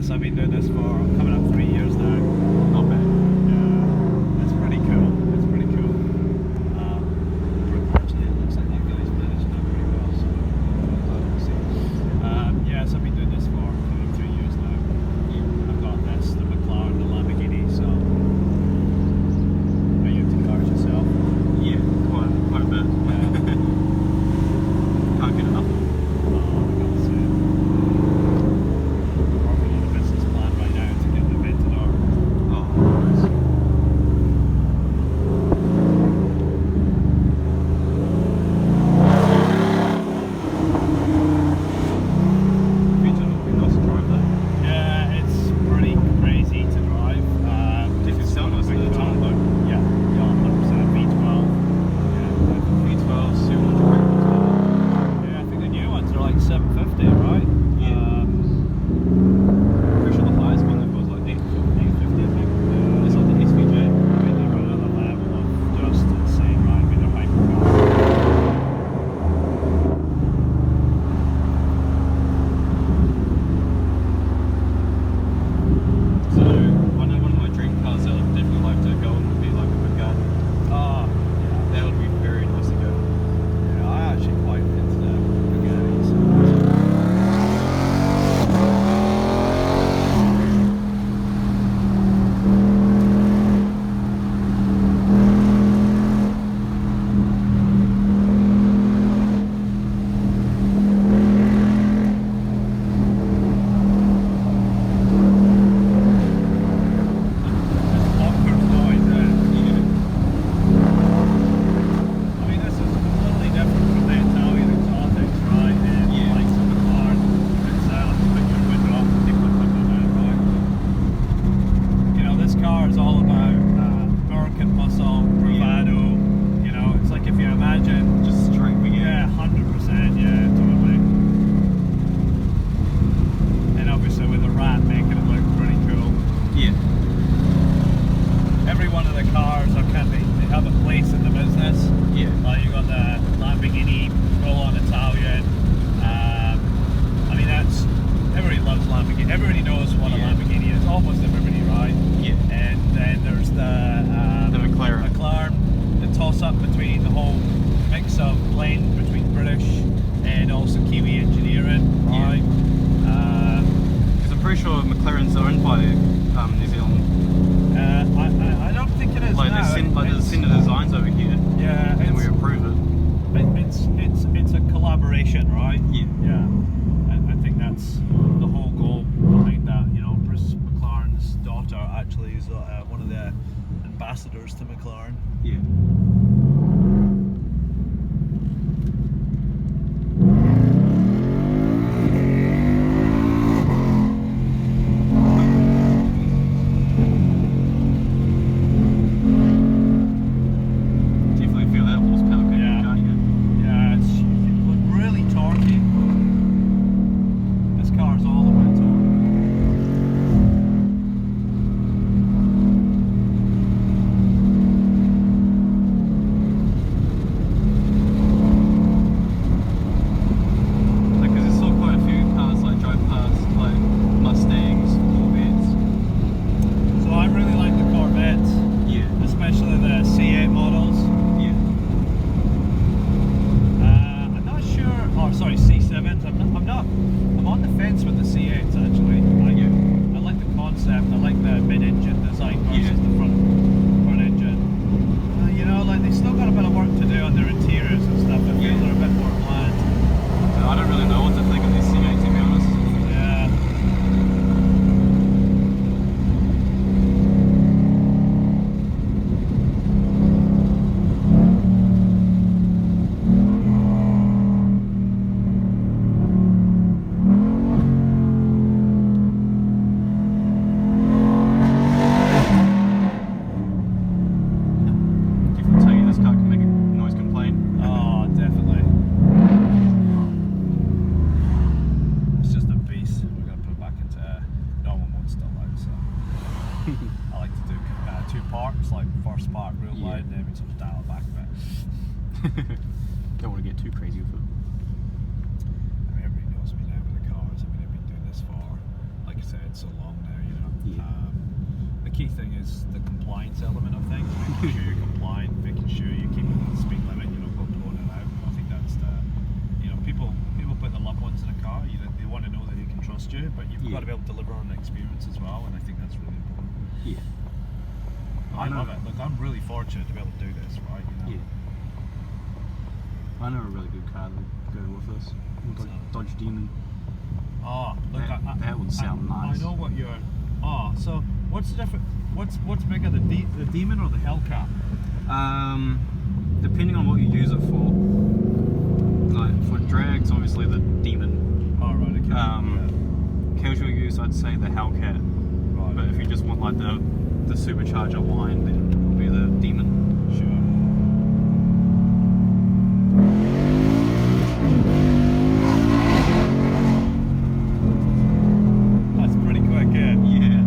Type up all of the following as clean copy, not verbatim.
honest, I've been doing this for coming up 3 years now. Not bad. Yeah, it's pretty cool. It's pretty cool. Actually, it looks like that guy's managing that pretty well. So we'll see. Yeah, so I've been doing this for coming up 3 years now. Yeah. I've got this, the McLaren, the Lamborghini. So, are you into cars yourself? Yeah, quite a bit. Yeah. Can't get enough. Everybody knows what a Lamborghini is, almost everybody, right? Yeah. And then there's the McLaren, the toss-up between the whole mix of blend between British and also Kiwi engineering, right? Because I'm pretty sure McLaren's owned by New Zealand. I don't think it is like now. They send the designs over here, yeah, and we approve it. It's a collaboration, right? Yeah. Yeah. I think that's the whole goal behind that. You know, Bruce McLaren's daughter actually is one of the ambassadors to McLaren. Yeah. Definitely feel that horsepower kick, can't you? Yeah, it's really torquey. This car's all about torque. Because there's still quite a few cars like drive past, like Mustangs, Corvettes. So I really like the Corvettes, Yeah. especially the C8 models. Yeah. I'm not sure. Oh, sorry, C7s. I'm on the fence with the C8s actually. I like the concept. I like the mid-engine design versus the front engine. You know, like they still got a bit of work to do on their interiors and stuff. I feel they're a bit more bland. So I don't really know what to think of these C8, to be honest. Yeah. You can tell you this car can make a noise complaint. Oh, definitely. It's just a beast. We're gonna put it back into normal mode still out. So I like to do two parts, like first part real loud, and then we sort of dial it back a bit. Don't want to get too crazy with it. I mean, everybody knows me now with the cars. I mean, I've been doing this for, like I said, so long now, you know. Yeah. The key thing is the compliance element of things, making sure you're compliant, making sure you keep the speed limit, you know, blowing it out. I think that's the, you know, people put their loved ones in a car, they want to know that they can trust you, but you've got to be able to deliver on the experience as well, and I think that's really important. Yeah. I love it. Look, I'm really fortunate to be able to do this, right? You know? Yeah. I know a really good car that would go with us. Dodge Demon. Oh, look, that would sound nice. I know what you're. Oh, so what's the difference? What's bigger, the Demon or the Hellcat? Depending on what you use it for. Like for drags, obviously the Demon. Oh right, okay. Casual use, I'd say the Hellcat. Right. But if you just want like the supercharger line, then it'll be the Demon. Sure. That's pretty quick, yeah. Yeah.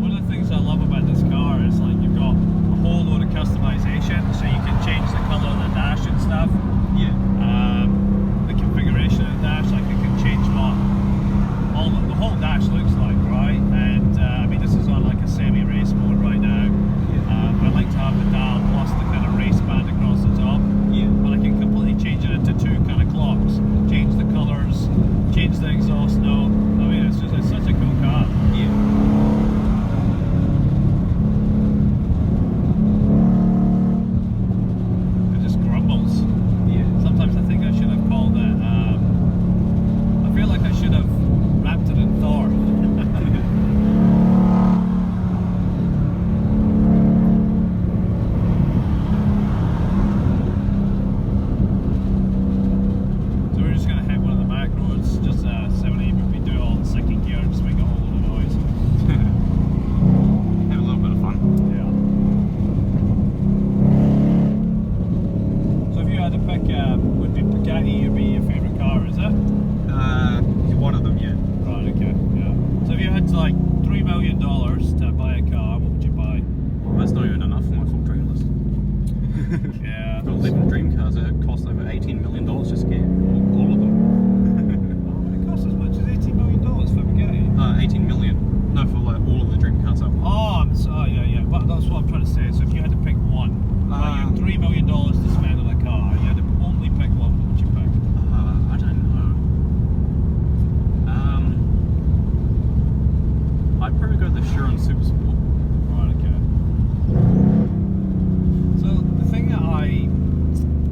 One of the things I love about this car is like you've got a whole load of customization, so you can change the colour of the dash and stuff. Yeah. The configuration of the dash, like you can change what the whole dash looks like, right? And I mean, this is on like a semi-race mode right now. I like to have the dial plus the kind of race band across the top. Yeah. But I can completely change it into two kind of clocks, change the colours, change the exhaust note. I mean, it's such a cool car. Yeah. It just grumbles. Yeah. Sometimes I think I should have called it. I feel like I should have wrapped it in Thor. So we're just gonna hit one of the back roads, just 70, but we do all the second gear, just make a whole lot of noise. Have a little bit of fun. Yeah. So if you had to pick, would be Bugatti would be your favourite car, is it? One of them, yeah. Right, okay, yeah. So if you had like $3 million to buy a car, what would you buy? Well, that's not even enough for my full dream list. Yeah. I've got 11 dream cars that cost over $18 million just to get all of them. It costs as much as $18 million for Bugatti. 18 million. No, for like all of the dream cars I want. Oh, yeah. But that's what I'm trying to say. So if you had to pick one, like you had $3 million to spend on a car, you had to only pick one, what would you pick? I don't know. I'd probably go the Chiron Super Sport. Right, okay. So the thing that I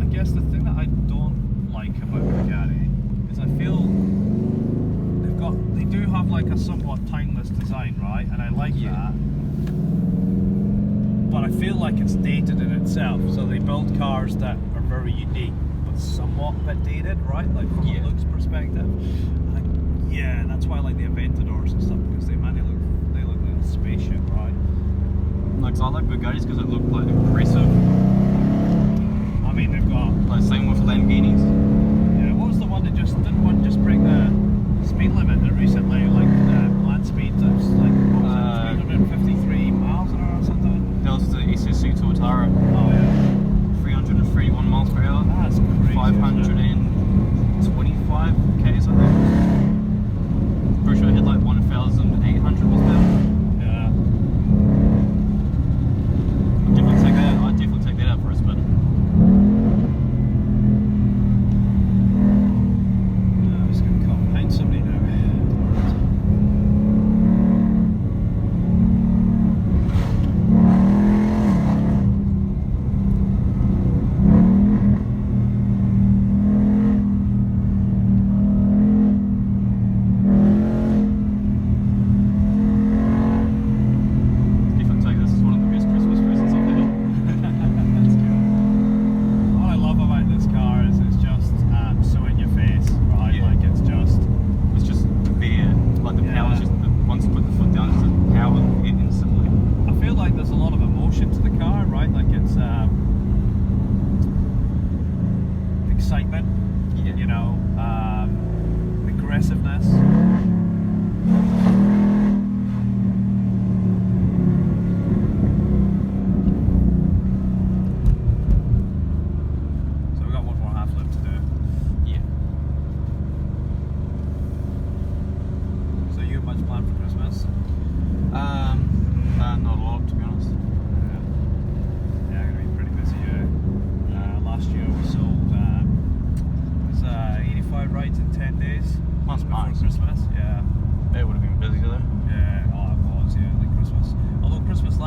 guess the thing that I don't like about Bugatti is I feel they do have like a somewhat timeless design, right? And I like that. But I feel like it's dated in itself. So they build cars that are very unique, but somewhat a bit dated, right? Like from a looks perspective. Yeah, that's why I like the Aventadors and stuff, because they look like a spaceship, right? Like, I like Bugattis because they look like aggressive. I mean, they've got Like same with Lamborghinis. yeah. What was the one that didn't one just break the speed limit recently? Like land speed, it was like what was it, 353 miles an hour or something. That was the SSC Tortara. Oh yeah, 331 miles per hour. that's crazy. 525 k's, I think. Pretty sure it hit like 1,800 horsepower. Yeah. I'd definitely take that out for a spin.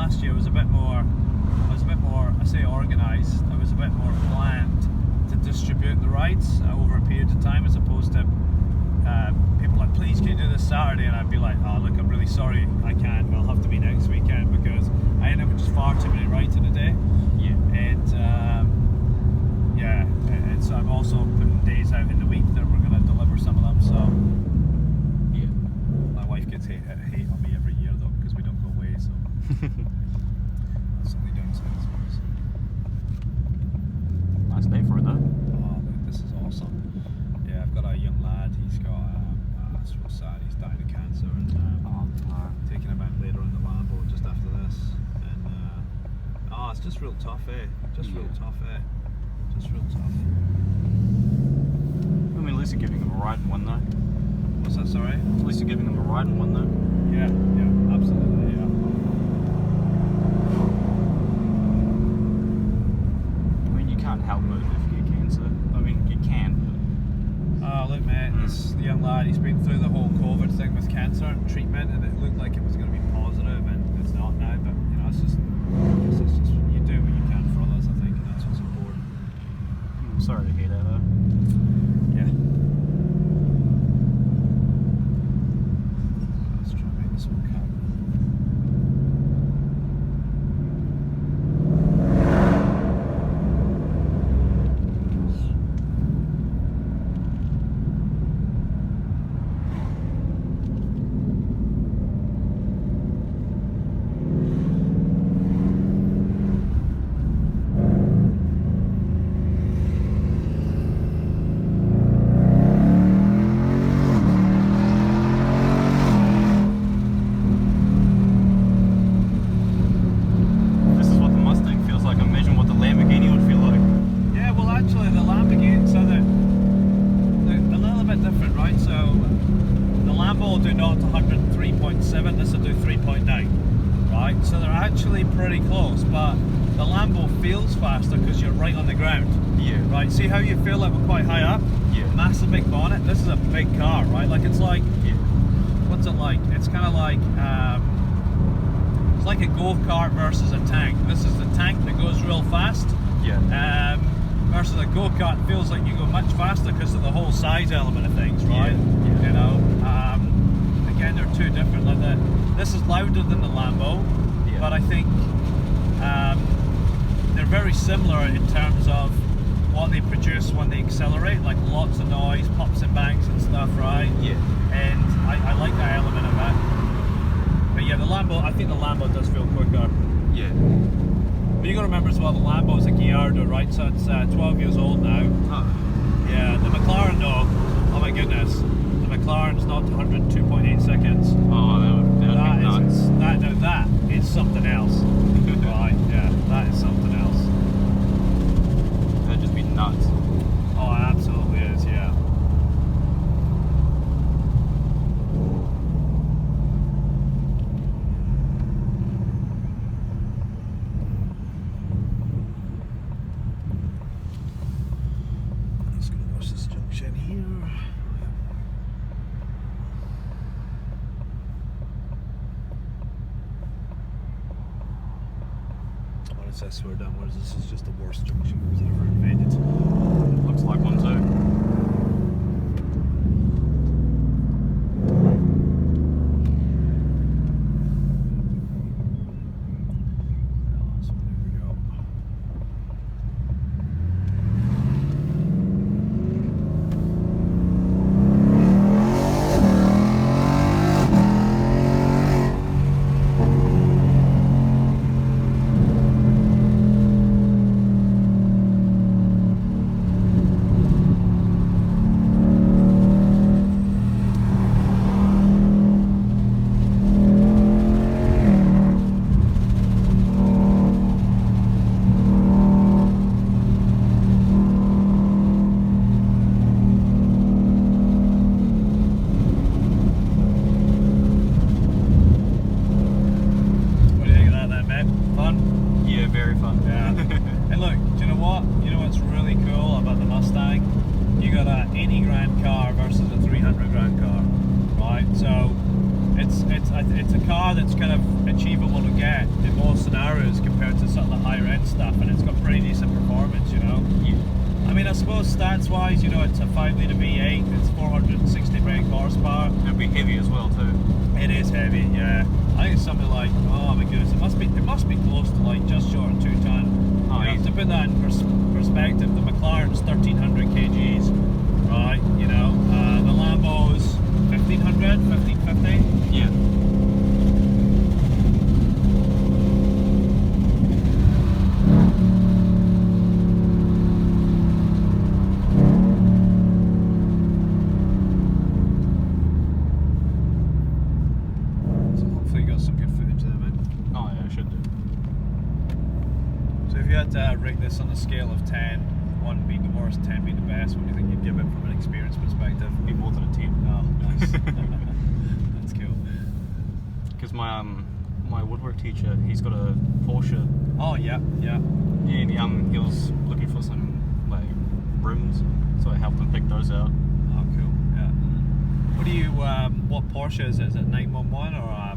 last year was a bit more. I was a bit more, I say organised. I was a bit more planned to distribute the rides over a period of time, as opposed to people like, please can you do this Saturday, and I'd be like, oh look, I'm really sorry, I can't. We'll have to be next weekend, because I end up with just far too many rides in a day. Yeah. And yeah, and so I'm also putting days out in the week that we're going to deliver some of them. So Yeah. my wife gets hate on me every year though, because we don't go away. So that's the only downside, I suppose. Nice day for it though. Oh, look, this is awesome. Yeah, I've got a young lad. He's got it's real sad. He's dying of cancer, and taking him out later in the Lambo just after this. And it's just real tough, eh? Just real tough, eh? Just real tough. I mean, at least you're giving them a ride in one though. What's that? Sorry. At least you're giving them a ride in one though. Yeah, yeah, absolutely, yeah. I mean, you can't help it if you get cancer. I mean, you can. Oh, look, mate, this the young lad, he's been through the whole COVID thing with cancer and treatment, and it looked like it was going to be positive, and it's not now. But you know, it's just you do what you can for others, I think, and that's what's important. I'm sorry to hear that though. Yeah. Let's try and make this one count. This is what the Mustang feels like. Imagine what the Lamborghini would feel like. Yeah, well, actually, the Lamborghini, so they're a little bit different, right? So the Lambo will do 0 to 103.7, this will do 3.9, right? So they're actually pretty close, but the Lambo feels faster because you're right on the ground, Yeah. right? See how you feel like we're quite high up? Yeah. Massive big bonnet. This is a big car, right? Like, it's like, Yeah. what's it like? It's kind of like, it's like a go-kart versus a tank. This is the tank that goes real fast. Yeah. Versus a go-kart feels like you go much faster because of the whole size element of things, right? Yeah. You know, again, they're two different. Like this is louder than the Lambo, Yeah. but I think they're very similar in terms of what they produce when they accelerate, like lots of noise, pops and bangs and stuff, right? Yeah. And I like that element of it. But yeah, the Lambo, I think the Lambo does feel quicker. Yeah. But you got to remember as well, the Lambo is a Gallardo, right? So it's 12 years old now. Oh. Yeah, the McLaren though, oh my goodness, the McLaren's not 102.8 seconds. Oh, that would be nuts. That is something else. Right, yeah, that is something else. That'd just be nuts. Oh, it absolutely is, yeah. Let's go watch this junction here. I swear down, this is just the worst junction that was ever invented. Looks like one too. So there we go. Very fun. Yeah. And look, do you know what? You know what's really cool about the Mustang? You got a 80 grand car versus a 300 grand car, right? So it's a car that's kind of achievable to get in most suppose stats-wise, you know, it's a 5-litre V8. It's 460 brake horsepower. It'll be heavy as well too. It is heavy, yeah. I think it's something like, oh my goodness, it must be close to like just short of 2 ton. Oh, You know, to put that in perspective, the McLaren's 1300 kgs, right? You know, the Lambo's 1500, 1550. Yeah. So hopefully you got some good footage there, man. Oh yeah, I should do. So if you had to rate this on a scale of 10, 1 being the worst, 10 being the best, what do you think you'd give it from an experience perspective? Be more than a 10. Oh, nice. That's cool. Because my woodwork teacher, he's got a Porsche. Oh yeah, yeah. Yeah, and he was looking for some like rims, so I helped him pick those out. Oh, cool. Yeah. What do you? What Porsche is it? Is it 911 or a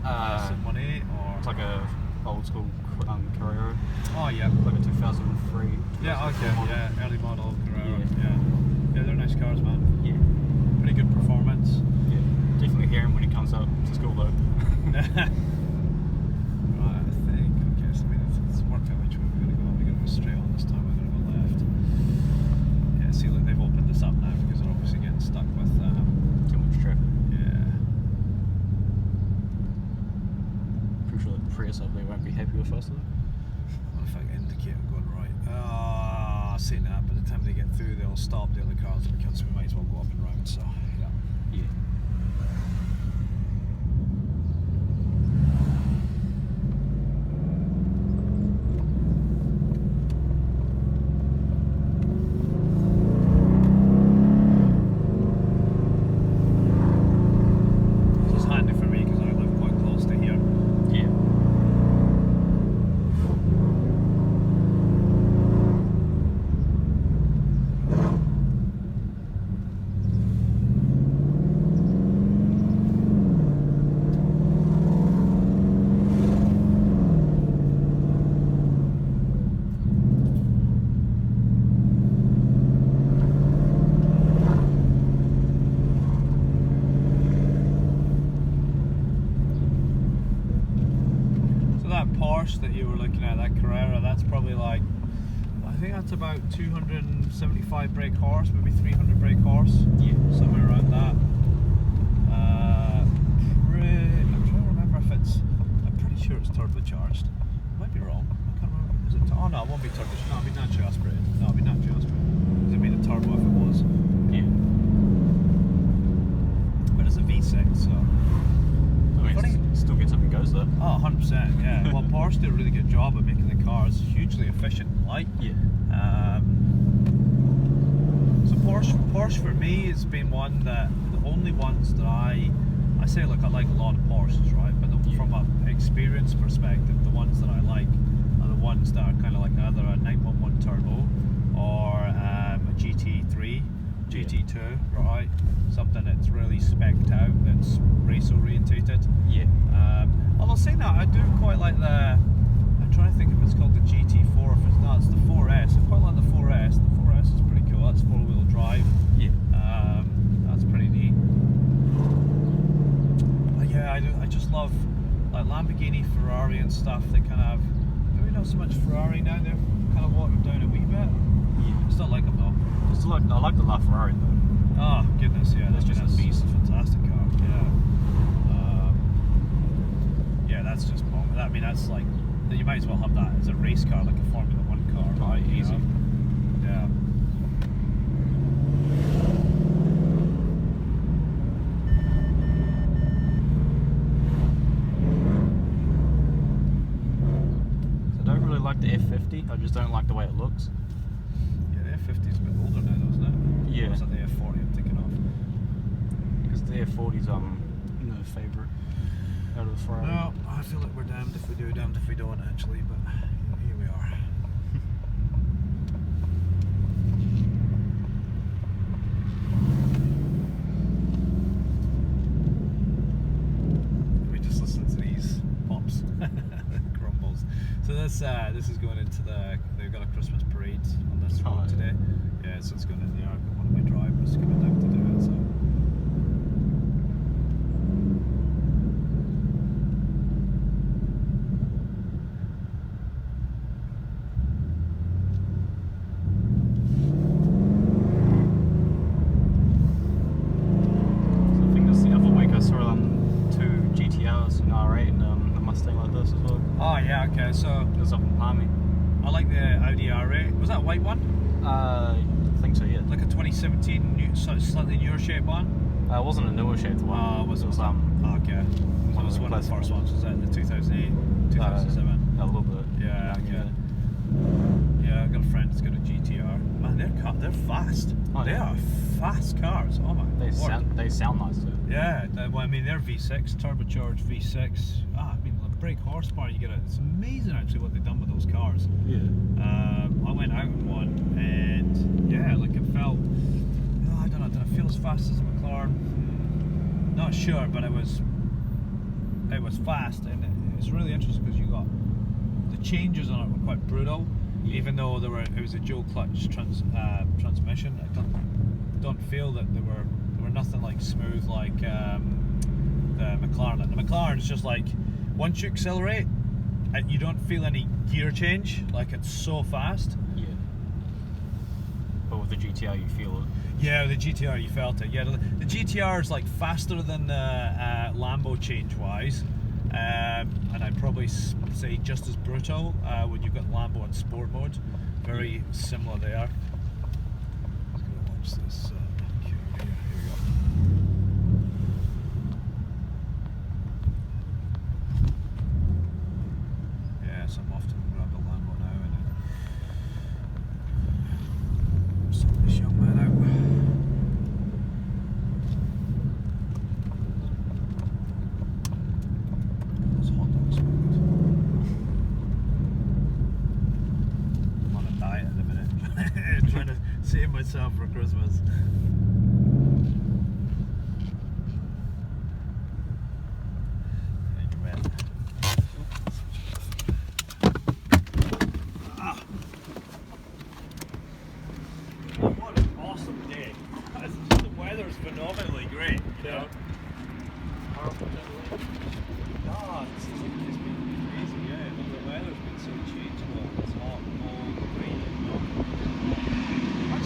718 or? It's like a old school Carrera, Oh yeah. like a 2003. Yeah. Okay. model. Yeah. Early model Carrera. Yeah. Yeah. Yeah. They're nice cars, man. Yeah, Pretty good performance. yeah. Definitely hear him when he comes up to school though. Right. I think. Okay. So it's worked out which way we're gonna go. We're gonna go straight on this time. We're gonna go left. Yeah. See, look, they've opened this up now because they're obviously getting stuck with. Too much traffic. Yeah. Pretty sure the Prius up there won't be happy with us though. What if I indicate I'm going right? Saying that, by the time they get through, they'll stop the other cars because we might as well go up and round. So, yeah. Yeah. This is handy for me because I live quite close to here. Yeah. So that Porsche that you were looking at, that Carrera, that's probably like, I think that's about 275 brake horse, maybe 300 brake horse. Yeah. Somewhere around that. I'm trying to remember if it's, I'm pretty sure it's turbocharged. I might be wrong. I can't remember. Is it? Oh no, it won't be turbocharged. No, it'll be naturally aspirated. No, it'll be naturally aspirated. Because it'd be the turbo if it was. Yeah. But it's a V6, so. I mean, Funny. it still gets up and goes though. Oh, 100%, yeah. Well, Porsche do a really good job of making the cars hugely efficient and light. Yeah. So Porsche for me has been one that, the only ones that I say, look, I like a lot of Porsches, right? But from an experience perspective, the ones that I like are the ones that are kind of like either a 911 turbo or a GT3, GT2, right? Something that's really specced out, that's race orientated. Yeah. Although saying that, I do quite like the, I'm trying to think if it's called the GT4, if it's not, it's the 4S. I quite like the 4S. The 4S is pretty cool. That's 4-wheel drive. Yeah. That's pretty neat. But yeah, I just love like Lamborghini, Ferrari and stuff. They kind of, maybe not so much Ferrari now, they're kind of watered down a wee bit. Yeah. Still like them though. Still like, I like the LaFerrari though. Oh goodness, yeah, that's just a That's- beast, fantastic car. Yeah, yeah, that's just bomb. I mean, that's like, you might as well have that as a race car, like a Formula One car, right? You easy. know? Yeah. So I don't really like the F50. I just don't like the way it looks. Yeah, the F50 is a bit older now, though, isn't it? Yeah. Or is it the F40 I'm thinking of? Because the F40's no favourite out of the Ferrari. No, I feel like we're damned if we do, damned if we don't, actually, but here we are. We just listen to these pops, grumbles. So this is going into they've got a Christmas parade on this road today. Yeah, so it's going in there. I've got one of my drivers coming down to do it. So. So I think this the other week I saw two GTRs, an R8 and a Mustang like this as well. Oh yeah, okay. So It was up in Palmy. I like the Audi R8. Was that a white one? I think so, yeah. Like a 2017, slightly newer shape one? It wasn't a newer shaped one. Oh, it was okay. So it was one of the first ones. Was that the 2008, 2007? a little bit. Yeah, okay. Yeah, I've got a friend that's got a GTR. Man, they're fast. Oh, they yeah. are fast cars. Oh my lord. They sound nice too. Yeah, well, I mean they're V6, turbocharged V6. I mean the brake horsepower you get. It's amazing actually what they've done with those cars. Yeah. I went out in one, and yeah, like it felt. Oh, I don't know. Did it feel as fast as a McLaren? Not sure, but it was fast, and it was really interesting because you got the changes on it were quite brutal. Even though it was a dual clutch transmission, I don't feel that they were nothing like smooth like the McLaren. Like the McLaren is just like once you accelerate, you don't feel any gear change. Like it's so fast. Yeah. But with the GTR, you feel it. Yeah, the GTR you felt it. Yeah, the GTR is like faster than the Lambo change wise. And I'd probably say just as brutal when you've got Lambo in sport mode. Very similar there. I'm just gonna watch this cue here. Here we go. Yeah, so I'm off to grab the Lambo now and sort this young man out. Trying to save myself for Christmas. Thank you, man. What an awesome day. The weather's phenomenally great. You know? It's been crazy, yeah. The weather's been so changeable. It's hot, cold, rainy.